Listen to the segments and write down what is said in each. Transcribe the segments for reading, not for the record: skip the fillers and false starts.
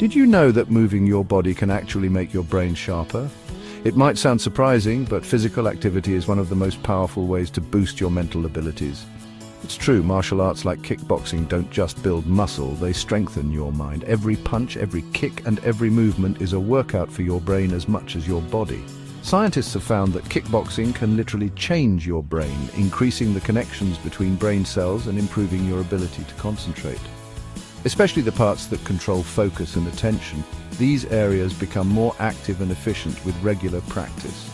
Did you know that moving your body can actually make your brain sharper? It might sound surprising, but physical activity is one of the most powerful ways to boost your mental abilities. It's true, martial arts like kickboxing don't just build muscle, they strengthen your mind. Every punch, every kick, and every movement is a workout for your brain as much as your body. Scientists have found that kickboxing can literally change your brain, increasing the connections between brain cells and improving your ability to concentrate. Especially the parts that control focus and attention, these areas become more active and efficient with regular practice.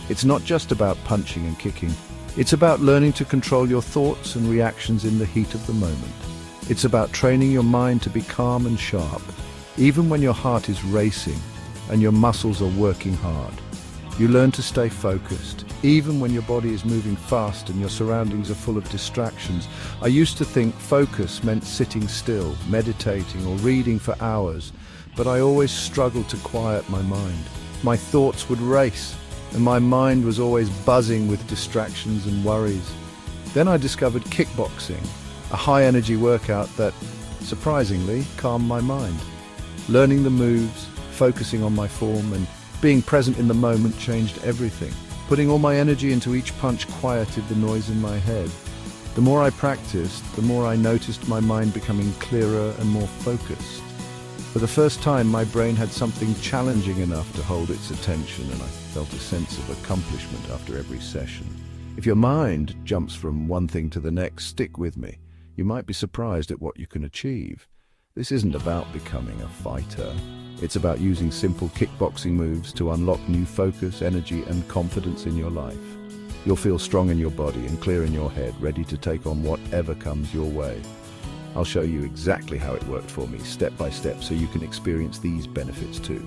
It's not just about punching and kicking, it's about learning to control your thoughts and reactions in the heat of the moment. It's about training your mind to be calm and sharp, even when your heart is racing and your muscles are working hard. You learn to stay focused, even when your body is moving fast and your surroundings are full of distractions. I used to think focus meant sitting still, meditating or reading for hours, but I always struggled to quiet my mind. My thoughts would race, and my mind was always buzzing with distractions and worries. Then I discovered kickboxing, a high-energy workout that, surprisingly, calmed my mind. Learning the moves, focusing on my form, and being present in the moment changed everything. Putting all my energy into each punch quieted the noise in my head. The more I practiced, the more I noticed my mind becoming clearer and more focused. For the first time, my brain had something challenging enough to hold its attention, and I felt a sense of accomplishment after every session. If your mind jumps from one thing to the next, stick with me. You might be surprised at what you can achieve. This isn't about becoming a fighter. It's about using simple kickboxing moves to unlock new focus, energy, and confidence in your life. You'll feel strong in your body and clear in your head, ready to take on whatever comes your way. I'll show you exactly how it worked for me, step by step, so you can experience these benefits too.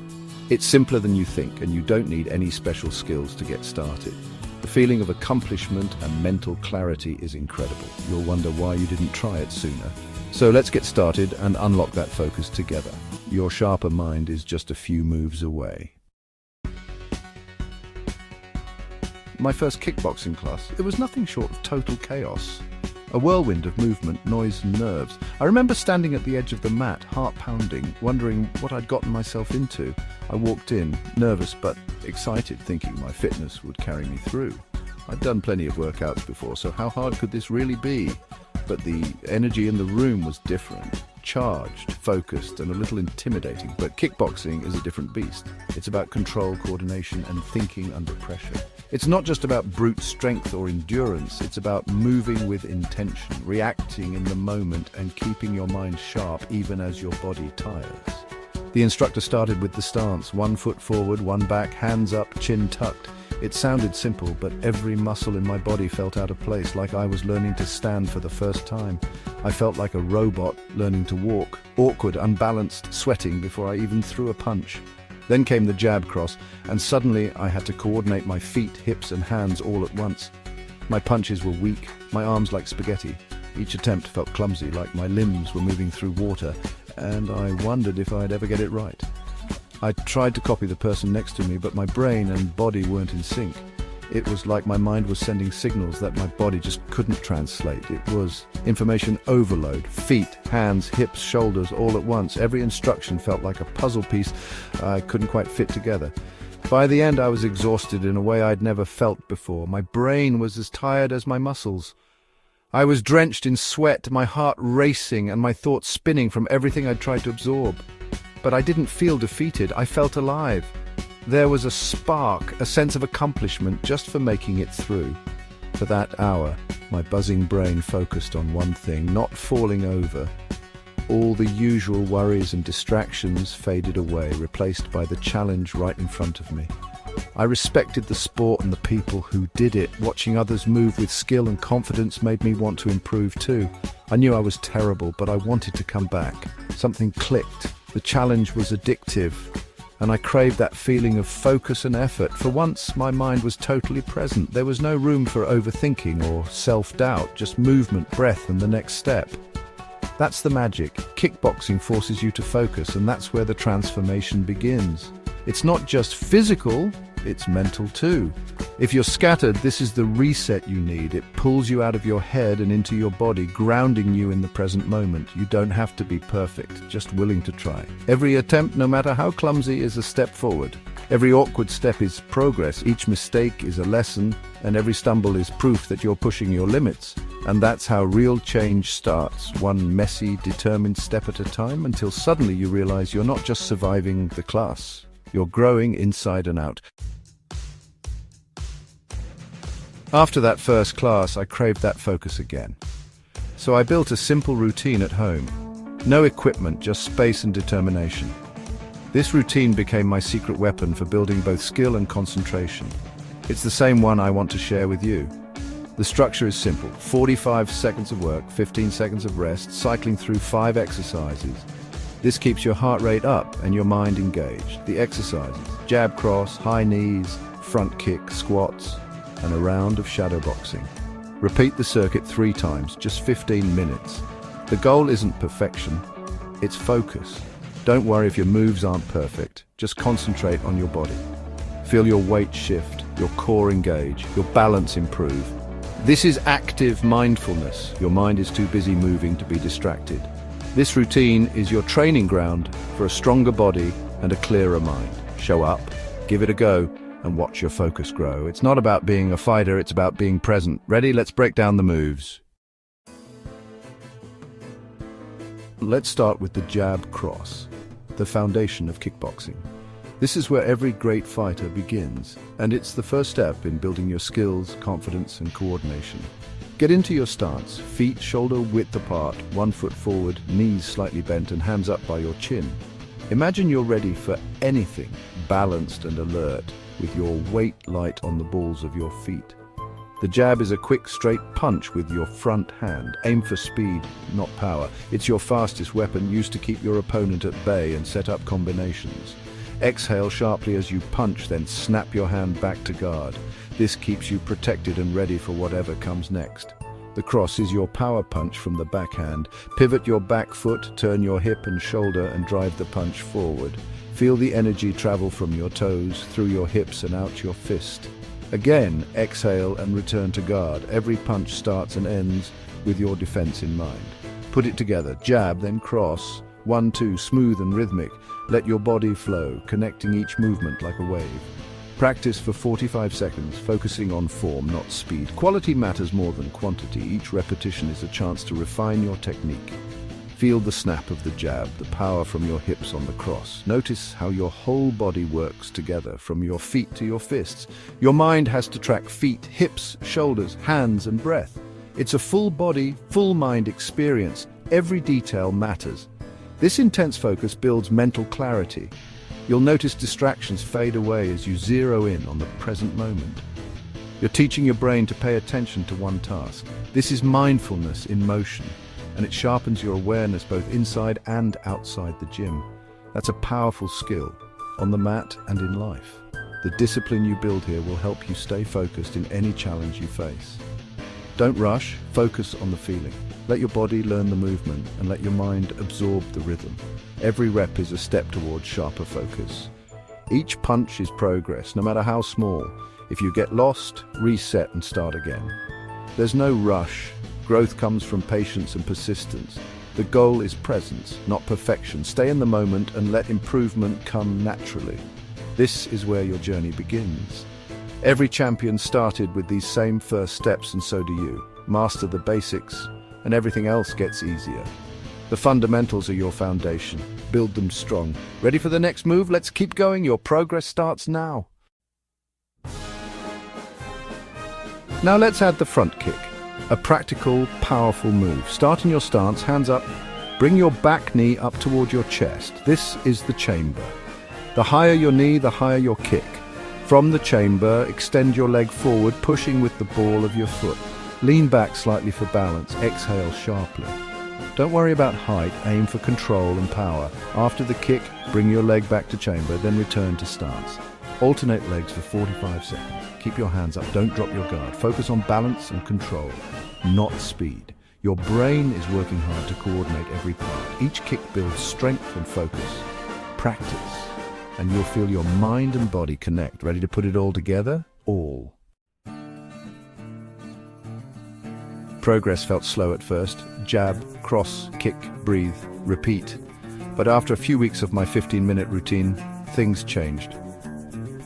It's simpler than you think, and you don't need any special skills to get started. The feeling of accomplishment and mental clarity is incredible. You'll wonder why you didn't try it sooner. So let's get started and unlock that focus together. Your sharper mind is just a few moves away. My first kickboxing class, it was nothing short of total chaos. A whirlwind of movement, noise and nerves. I remember standing at the edge of the mat, heart pounding, wondering what I'd gotten myself into. I walked in, nervous but excited, thinking my fitness would carry me through. I'd done plenty of workouts before, so how hard could this really be? But the energy in the room was different. Charged, focused, and a little intimidating. But kickboxing is a different beast. It's about control, coordination, and thinking under pressure. It's not just about brute strength or endurance. It's about moving with intention, reacting in the moment, and keeping your mind sharp even as your body tires. The instructor started with the stance, 1 foot forward, 1 back, hands up, chin tucked. It sounded simple, but every muscle in my body felt out of place, like I was learning to stand for the first time. I felt like a robot learning to walk, awkward, unbalanced, sweating before I even threw a punch. Then came the jab cross, and suddenly I had to coordinate my feet, hips, and hands all at once. My punches were weak, my arms like spaghetti. Each attempt felt clumsy, like my limbs were moving through water, and I wondered if I'd ever get it right. I tried to copy the person next to me, but my brain and body weren't in sync. It was like my mind was sending signals that my body just couldn't translate. It was information overload. Feet, hands, hips, shoulders, all at once. Every instruction felt like a puzzle piece I couldn't quite fit together. By the end, I was exhausted in a way I'd never felt before. My brain was as tired as my muscles. I was drenched in sweat, my heart racing, and my thoughts spinning from everything I'd tried to absorb. But I didn't feel defeated. I felt alive. There was a spark, a sense of accomplishment just for making it through. For that hour, my buzzing brain focused on one thing, not falling over. All the usual worries and distractions faded away, replaced by the challenge right in front of me. I respected the sport and the people who did it. Watching others move with skill and confidence made me want to improve too. I knew I was terrible, but I wanted to come back. Something clicked. The challenge was addictive, and I craved that feeling of focus and effort. For once, my mind was totally present. There was no room for overthinking or self-doubt, just movement, breath, and the next step. That's the magic. Kickboxing forces you to focus, and that's where the transformation begins. It's not just physical, it's mental too. If you're scattered, this is the reset you need. It pulls you out of your head and into your body, grounding you in the present moment. You don't have to be perfect, just willing to try. Every attempt, no matter how clumsy, is a step forward. Every awkward step is progress. Each mistake is a lesson, and every stumble is proof that you're pushing your limits. And that's how real change starts, one messy, determined step at a time, until suddenly you realize you're not just surviving the class. You're growing inside and out. After that first class, I craved that focus again. So I built a simple routine at home. No equipment, just space and determination. This routine became my secret weapon for building both skill and concentration. It's the same one I want to share with you. The structure is simple: 45 seconds of work, 15 seconds of rest, cycling through 5 exercises. This keeps your heart rate up and your mind engaged. The exercises: jab cross, high knees, front kick, squats, and a round of shadow boxing. Repeat the circuit 3 times, just 15 minutes. The goal isn't perfection, it's focus. Don't worry if your moves aren't perfect, just concentrate on your body. Feel your weight shift, your core engage, your balance improve. This is active mindfulness. Your mind is too busy moving to be distracted. This routine is your training ground for a stronger body and a clearer mind. Show up, give it a go, and watch your focus grow. It's not about being a fighter, it's about being present. Ready? Let's break down the moves. Let's start with the jab cross, the foundation of kickboxing. This is where every great fighter begins, and it's the first step in building your skills, confidence, and coordination. Get into your stance, feet shoulder width apart, 1 foot forward, knees slightly bent, and hands up by your chin. Imagine you're ready for anything, balanced and alert, with your weight light on the balls of your feet. The jab is a quick, straight punch with your front hand. Aim for speed, not power. It's your fastest weapon, used to keep your opponent at bay and set up combinations. Exhale sharply as you punch, then snap your hand back to guard. This keeps you protected and ready for whatever comes next. The cross is your power punch from the backhand. Pivot your back foot, turn your hip and shoulder, and drive the punch forward. Feel the energy travel from your toes, through your hips and out your fist. Again, exhale and return to guard. Every punch starts and ends with your defense in mind. Put it together. Jab, then cross. 1, 2, smooth and rhythmic. Let your body flow, connecting each movement like a wave. Practice for 45 seconds, focusing on form, not speed. Quality matters more than quantity. Each repetition is a chance to refine your technique. Feel the snap of the jab, the power from your hips on the cross. Notice how your whole body works together, from your feet to your fists. Your mind has to track feet, hips, shoulders, hands, and breath. It's a full body, full mind experience. Every detail matters. This intense focus builds mental clarity. You'll notice distractions fade away as you zero in on the present moment. You're teaching your brain to pay attention to one task. This is mindfulness in motion, and it sharpens your awareness both inside and outside the gym. That's a powerful skill, on the mat and in life. The discipline you build here will help you stay focused in any challenge you face. Don't rush, focus on the feeling. Let your body learn the movement and let your mind absorb the rhythm. Every rep is a step towards sharper focus. Each punch is progress, no matter how small. If you get lost, reset and start again. There's no rush. Growth comes from patience and persistence. The goal is presence, not perfection. Stay in the moment and let improvement come naturally. This is where your journey begins. Every champion started with these same first steps, and so do you. Master the basics, and everything else gets easier. The fundamentals are your foundation. Build them strong. Ready for the next move? Let's keep going. Your progress starts now. Now let's add the front kick. A practical, powerful move. Start in your stance, hands up. Bring your back knee up toward your chest. This is the chamber. The higher your knee, the higher your kick. From the chamber, extend your leg forward, pushing with the ball of your foot. Lean back slightly for balance. Exhale sharply. Don't worry about height, aim for control and power. After the kick, bring your leg back to chamber, then return to stance. Alternate legs for 45 seconds. Keep your hands up, don't drop your guard. Focus on balance and control, not speed. Your brain is working hard to coordinate every part. Each kick builds strength and focus. Practice. and you'll feel your mind and body connect. Ready to put it all together? All. Progress felt slow at first. Jab, cross, kick, breathe, repeat. But after a few weeks of my 15-minute routine, things changed.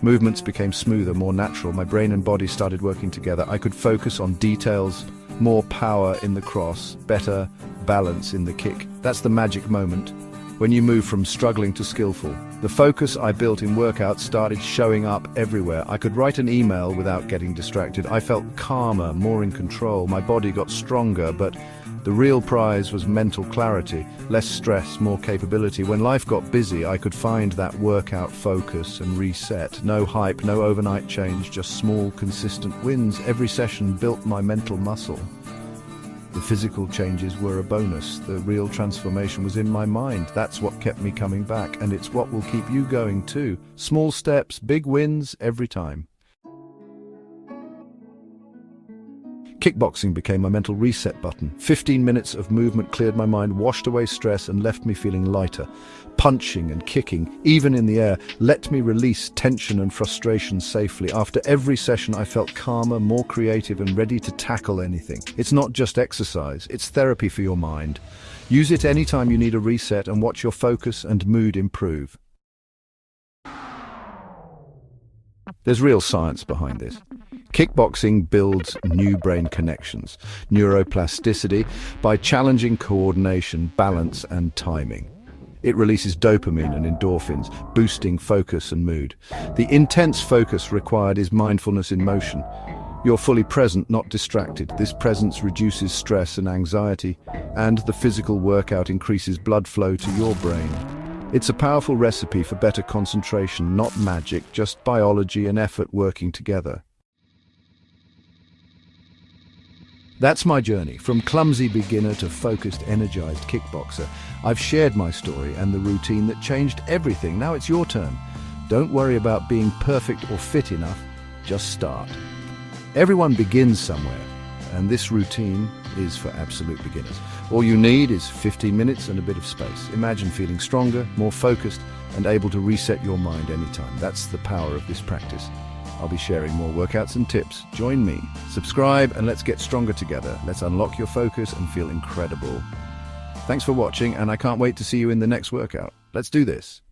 Movements became smoother, more natural. My brain and body started working together. I could focus on details, more power in the cross, better balance in the kick. That's the magic moment, when you move from struggling to skillful. The focus I built in workouts started showing up everywhere. I could write an email without getting distracted. I felt calmer, more in control. My body got stronger, but the real prize was mental clarity, less stress, more capability. When life got busy, I could find that workout focus and reset. No hype, no overnight change, just small, consistent wins. Every session built my mental muscle. The physical changes were a bonus. The real transformation was in my mind. That's what kept me coming back, and it's what will keep you going too. Small steps, big wins every time. Kickboxing became my mental reset button. 15 minutes of movement cleared my mind, washed away stress, and left me feeling lighter. Punching and kicking, even in the air, let me release tension and frustration safely. After every session, I felt calmer, more creative, and ready to tackle anything. It's not just exercise, it's therapy for your mind. Use it anytime you need a reset and watch your focus and mood improve. There's real science behind this. Kickboxing builds new brain connections, neuroplasticity, by challenging coordination, balance, and timing. It releases dopamine and endorphins, boosting focus and mood. The intense focus required is mindfulness in motion. You're fully present, not distracted. This presence reduces stress and anxiety, and the physical workout increases blood flow to your brain. It's a powerful recipe for better concentration, not magic, just biology and effort working together. That's my journey, from clumsy beginner to focused, energized kickboxer. I've shared my story and the routine that changed everything. Now it's your turn. Don't worry about being perfect or fit enough, just start. Everyone begins somewhere, and this routine is for absolute beginners. All you need is 15 minutes and a bit of space. Imagine feeling stronger, more focused, and able to reset your mind anytime. That's the power of this practice. I'll be sharing more workouts and tips. Join me, subscribe, and let's get stronger together. Let's unlock your focus and feel incredible. Thanks for watching, and I can't wait to see you in the next workout. Let's do this.